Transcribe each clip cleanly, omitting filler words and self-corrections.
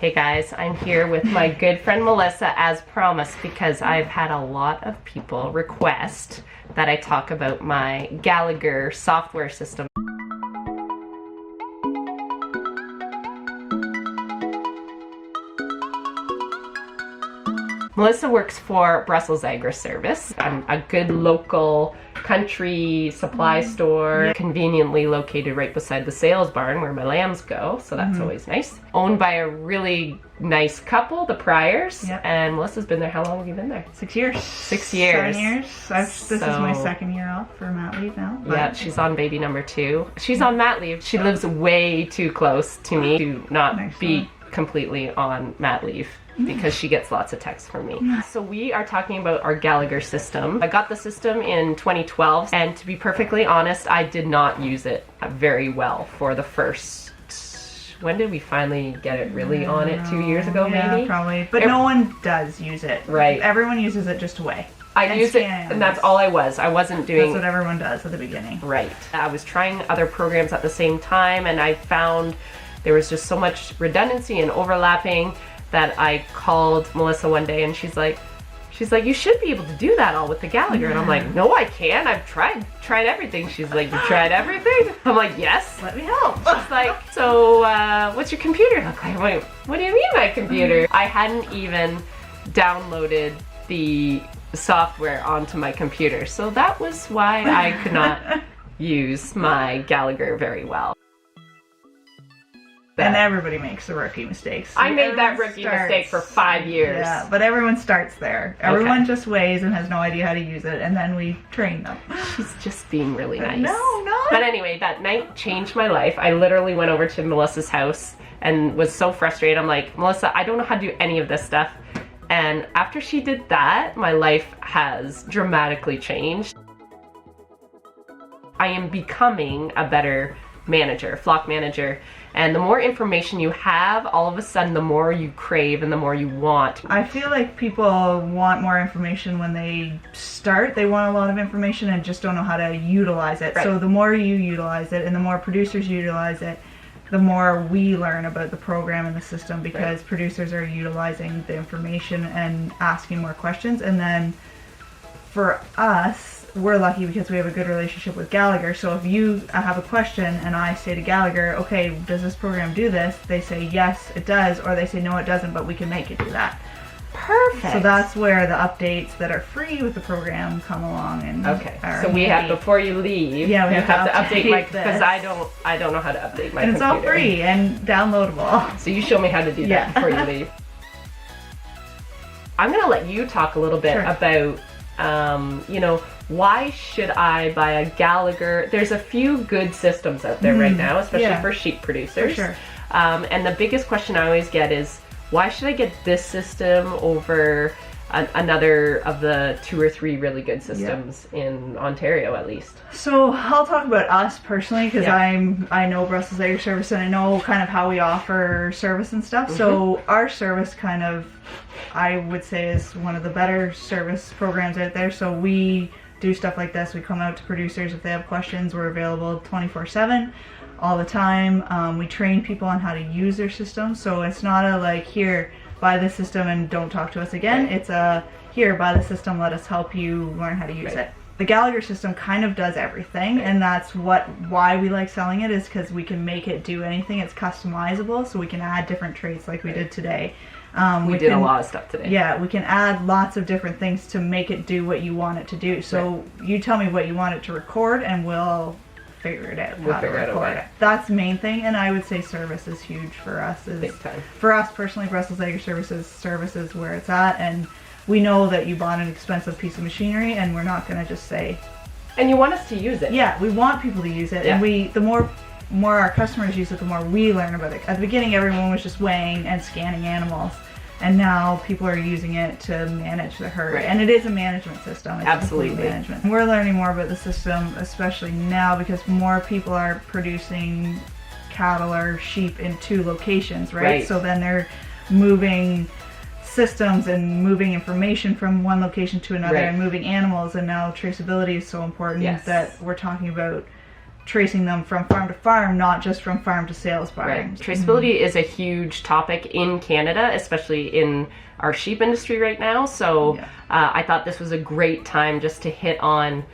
Hey guys, I'm here with my good friend Melissa as promised because I've had a lot of people request that I talk about my Gallagher software system. Melissa works for Brussels Agri Services. I'm a good local country supply store, conveniently located right beside the sales barn where my lambs go, so that's always nice. Owned by a really nice couple, the Pryors, and Melissa's been there. How long have you been there? 6 years. 6 years. 7 years. This is my second year off for mat leave now. Yeah, she's on baby number 2. She's on mat leave. She lives way too close to me to not be completely on mat leave, because she gets lots of texts from me. So we are talking about our Gallagher system. I got the system in 2012, and to be perfectly honest, I did not use it very well for the first... When did we finally get it really on it? 2 years ago, maybe? Yeah, probably. But no one does use it. Right. Everyone uses it just to weigh. I used it, and that's all I was. I wasn't doing... That's what everyone does at the beginning. Right. I was trying other programs at the same time, and I found there was just so much redundancy and overlapping that I called Melissa one day, and she's like, you should be able to do that all with the Gallagher. And I'm like, no, I can't. I've tried everything. She's like, you tried everything? I'm like, yes. Let me help. She's like, so what's your computer look like? I'm like, what do you mean my computer? I hadn't even downloaded the software onto my computer, so that was why I could not use my Gallagher very well. And everybody makes the rookie mistakes. I made that rookie mistake for 5 years. Yeah, but everyone starts there. Everyone just weighs and has no idea how to use it, and then we train them. She's just being really nice. No. But anyway, that night changed my life. I literally went over to Melissa's house and was so frustrated. I'm like, Melissa, I don't know how to do any of this stuff. And after she did that, my life has dramatically changed. I am becoming a better manager, flock manager. And the more information you have, all of a sudden, the more you crave and the more you want. I feel like people want more information when they start. They want a lot of information and just don't know how to utilize it. Right. So the more you utilize it and the more producers utilize it, the more we learn about the program and the system, because producers are utilizing the information and asking more questions. And then for us, we're lucky because we have a good relationship with Gallagher. So if you have a question and I say to Gallagher, okay, does this program do this? They say, yes, it does. Or they say, no, it doesn't, but we can make it do that. Perfect. So that's where the updates that are free with the program come along. And so we have, before you leave, we have to update my, because I don't know how to update my computer. And it's all free and downloadable. So you show me how to do that before you leave. I'm going to let you talk a little bit about, you know, why should I buy a Gallagher? There's a few good systems out there right now, especially for sheep producers. For sure. And the biggest question I always get is, why should I get this system over another of the 2 or 3 really good systems in Ontario, at least? So I'll talk about us personally, because I know Brussels Agri Services and I know kind of how we offer service and stuff. So our service kind of, I would say, is one of the better service programs out there. So we do stuff like this. We come out to producers if they have questions. We're available 24/7 all the time. We train people on how to use their system. So it's not a like, here, buy the system and don't talk to us again. It's a, here, buy the system, let us help you learn how to use it. The Gallagher system kind of does everything, and that's why we like selling it, is because we can make it do anything. It's customizable, so we can add different traits like we did today. We did a lot of stuff today. Yeah, we can add lots of different things to make it do what you want it to do. So you tell me what you want it to record, and we'll figure it out. We'll figure out a way. That's the main thing, and I would say service is huge for us. Big time. For us personally, Brussels Agri Services, service is where it's at, and we know that you bought an expensive piece of machinery, and we're not going to just say... And you want us to use it. Yeah, we want people to use it, and the more our customers use it, the more we learn about it. At the beginning, everyone was just weighing and scanning animals, and now people are using it to manage the herd. And it is a management system. It's absolutely management. We're learning more about the system, especially now, because more people are producing cattle or sheep in 2 locations, right? So then they're moving systems and moving information from one location to another and moving animals, and now traceability is so important that we're talking about tracing them from farm to farm, not just from farm to sales barn. Right. Traceability is a huge topic in Canada, especially in our sheep industry right now. So I thought this was a great time just to hit on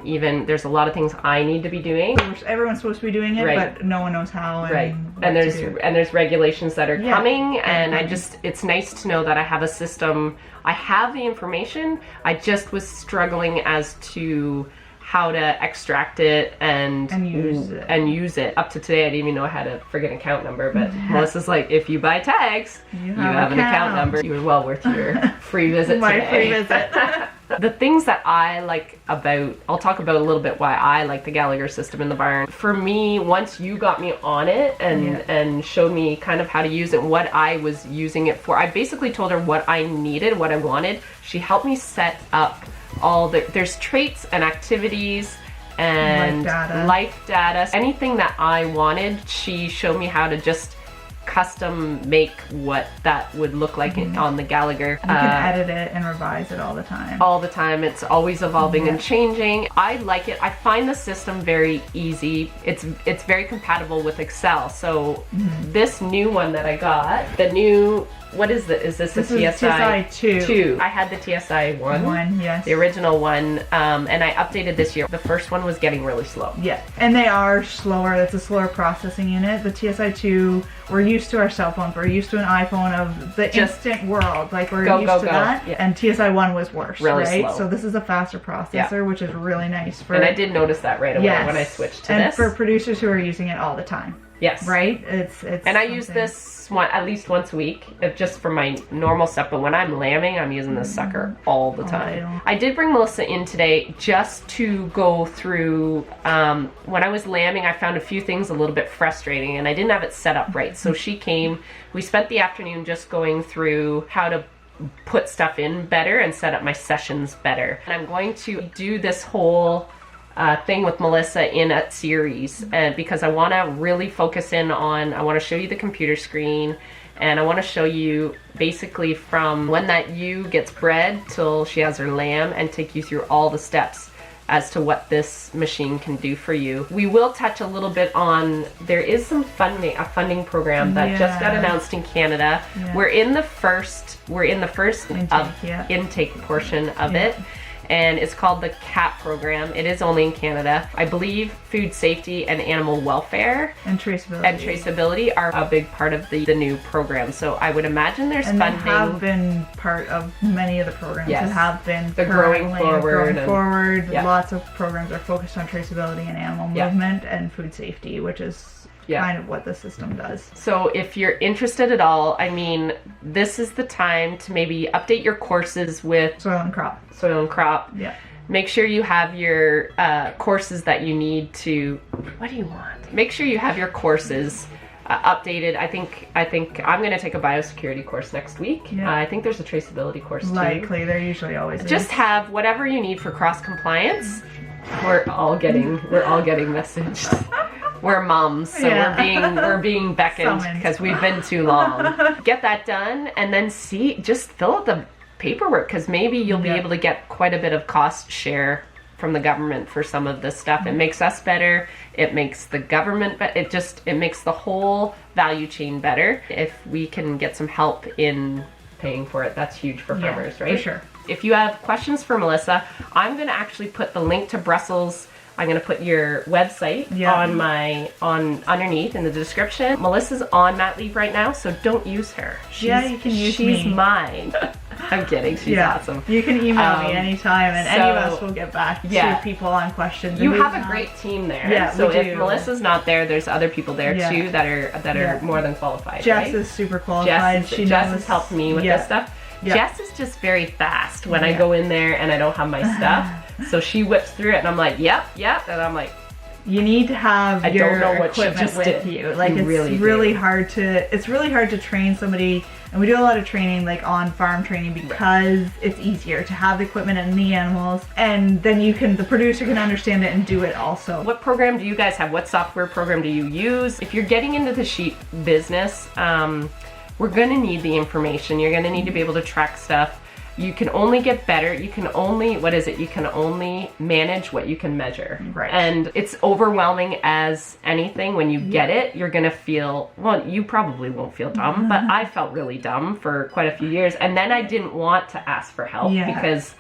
even there's a lot of things I need to be doing. Everyone's supposed to be doing it, but no one knows how. And there's regulations that are coming, and it's nice to know that I have a system. I have the information. I just was struggling as to how to extract it and use it. Up to today, I didn't even know how to friggin' account number, but Melissa's like, if you buy tags, you have an account number. You were well worth your free visit today. My free visit. The things that I like about, I'll talk about a little bit why I like the Gallagher system in the barn. For me, once you got me on it and showed me kind of how to use it, what I was using it for, I basically told her what I needed, what I wanted. She helped me set up there's traits and activities and life data. Anything that I wanted, she showed me how to just custom make what that would look like on the Gallagher. You can edit it and revise it all the time. All the time. It's always evolving and changing. I like it. I find the system very easy. It's very compatible with Excel. So this new one that I got, the new, what is it? Is this a TSI 2? I had the TSI 1. Yes. The original one, and I updated this year. The first one was getting really slow. Yeah, and they are slower. It's a slower processing unit. The TSI 2, we're used to our cell phones. We're used to an iPhone of the instant world. Like we're used to that. Yeah. And TSI 1 was worse, really right? slow. So this is a faster processor, which is really nice. And I did notice that right away when I switched to this. And for producers who are using it all the time. Yes. Right? It's and I use this at least once a week, just for my normal stuff, but when I'm lambing, I'm using this sucker all the time. I did bring Melissa in today just to go through, when I was lambing, I found a few things a little bit frustrating, and I didn't have it set up right. So she came, we spent the afternoon just going through how to put stuff in better and set up my sessions better. And I'm going to do this whole thing with Melissa in a series, because I want to really focus in on, I want to show you the computer screen, and I want to show you basically from when that ewe gets bred till she has her lamb, and take you through all the steps as to what this machine can do for you. We will touch a little bit on, there is some funding, a funding program that just got announced in Canada. We're in the first intake portion of it. And it's called the CAP program. It is only in Canada. I believe food safety and animal welfare and traceability are a big part of the new program. So I would imagine there's funding. They have been part of many of the programs that have been growing forward. Lots of programs are focused on traceability and animal movement and food safety, which is kind of what the system does. So if you're interested at all, I mean, this is the time to maybe update your courses with soil and crop. Yeah. Make sure you have your courses that you need to, what do you want? Make sure you have your courses updated. I think I'm going to take a biosecurity course next week. I think there's a traceability course too. Likely, there usually always is. Just have whatever you need for cross compliance. We're all getting messages. We're moms, so we're being beckoned because we've been too long. Get that done, and then just fill out the paperwork, because maybe you'll be able to get quite a bit of cost share from the government for some of this stuff. It makes us better. It makes the government better. It makes the whole value chain better. If we can get some help in paying for it, that's huge for farmers, right? For sure. If you have questions for Melissa, I'm going to actually put the link to Brussels. I'm going to put your website on underneath in the description. Melissa's on mat leave right now, so don't use her. You can use me. She's mine. I'm kidding. She's awesome. You can email me anytime, and any of us will get back to people on questions. You have a great team there. Yeah, so if Melissa's not there, there's other people there too that are more than qualified. Jess is super qualified. Jess has helped me with this stuff. Jess is just very fast when I go in there and I don't have my stuff. So she whips through it and I'm like, yep. And I'm like, you need to have your equipment with you. Like it's really hard to train somebody, and we do a lot of training like on farm training because it's easier to have the equipment and the animals, and then the producer can understand it and do it also. What program do you guys have? What software program do you use? If you're getting into the sheep business, we're gonna need the information. You're gonna need to be able to track stuff. you can only get better. You can only, what is it? You can only manage what you can measure. Right. And it's overwhelming as anything. When you get it, you're gonna feel, well, you probably won't feel dumb, but I felt really dumb for quite a few years. And then I didn't want to ask for help because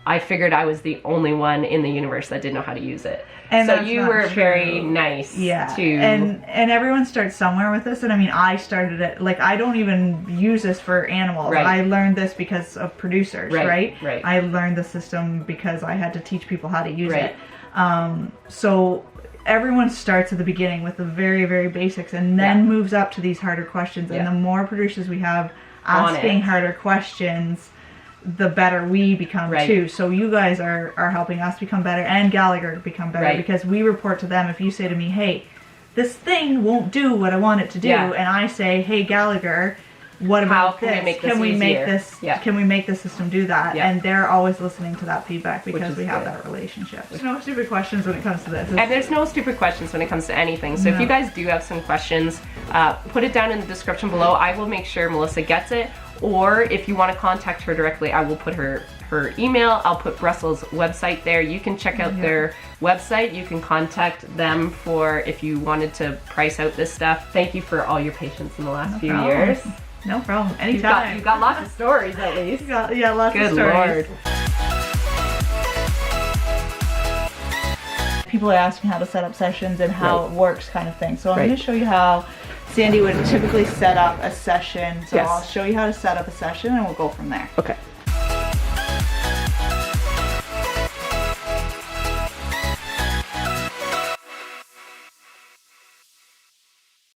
I figured I was the only one in the universe that didn't know how to use it. And so you were very nice to... And everyone starts somewhere with this. And I mean, I started it, like, I don't even use this for animals. Right. I learned this because of producers, right? Right. I learned the system because I had to teach people how to use it. So everyone starts at the beginning with the very, very basics and then moves up to these harder questions. And the more producers we have asking harder questions, the better we become too. So you guys are helping us become better and Gallagher become better because we report to them. If you say to me, hey, this thing won't do what I want it to do, and I say, hey, Gallagher, what about this? Can we make this system do that? And they're always listening to that feedback because we have that relationship. There's no stupid questions when it comes to this. And there's no stupid questions when it comes to anything. So if you guys do have some questions, put it down in the description below. I will make sure Melissa gets it. Or if you want to contact her directly, I will put her email. I'll put Brussels' website there. You can check out their website. You can contact them for if you wanted to price out this stuff. Thank you for all your patience in the last few years. No problem. Anytime. You've got lots of stories at least. Lots of stories. Good Lord. People are asking how to set up sessions and how it works kind of thing. So I'm going to show you how Sandy would typically set up a session. So I'll show you how to set up a session and we'll go from there. Okay.